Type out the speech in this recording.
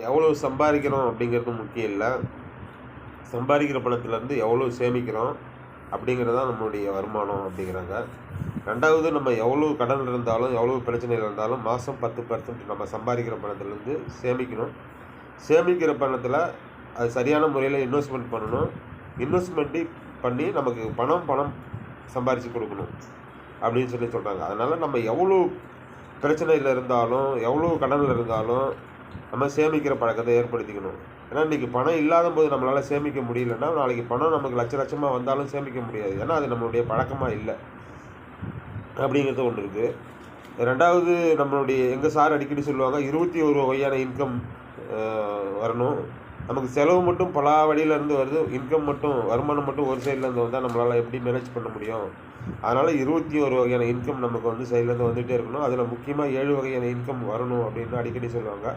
எவ்வளோ சம்பாதிக்கிறோம் அப்படிங்கிறது முக்கியம் இல்லை, சம்பாதிக்கிற பணத்துலேருந்து எவ்வளோ சேமிக்கிறோம் அப்படிங்கிறது தான் நம்மளுடைய வருமானம் அப்படிங்கிறாங்க. ரெண்டாவது, நம்ம எவ்வளோ கடன் இருந்தாலும் எவ்வளோ பிரச்சனைகள் இருந்தாலும் மாதம் 10% நம்ம சம்பாதிக்கிற பணத்துலேருந்து சேமிக்கணும். சேமிக்கிற பணத்தில் அது சரியான முறையில் இன்வெஸ்ட்மெண்ட் பண்ணணும். இன்வெஸ்ட்மெண்ட்டு பண்ணி நமக்கு பணம் சம்பாரித்து கொடுக்கணும் அப்படின்னு சொல்கிறாங்க. அதனால் நம்ம எவ்வளோ பிரச்சனையில் இருந்தாலும் எவ்வளோ கடனில் இருந்தாலும் நம்ம சேமிக்கிற பழக்கத்தை ஏற்படுத்திக்கணும். ஏன்னா இன்றைக்கி பணம் இல்லாத போது நம்மளால் சேமிக்க முடியலன்னா நாளைக்கு பணம் நமக்கு லட்சமாக வந்தாலும் சேமிக்க முடியாது. ஏன்னா அது நம்மளுடைய பழக்கமாக இல்லை அப்படிங்கிறது ஒன்று இருக்குது. ரெண்டாவது, நம்மளுடைய எங்கள் சார் அடிக்கடி சொல்லுவாங்க, 21 வகையான இன்கம் வரணும். நமக்கு செலவு மட்டும் பல வழியிலேருந்து வருது, இன்கம் மட்டும் வருமானம் மட்டும் ஒரு சைட்லேருந்து வந்தால் நம்மளால் எப்படி மேனேஜ் பண்ண முடியும்? அதனால் 21 வகையான இன்கம் நமக்கு சைட்லேருந்து வந்துகிட்டே இருக்கணும். அதில் முக்கியமாக 7 வகையான இன்கம் வரணும் அப்படின்னு அடிக்கடி சொல்லுவாங்க.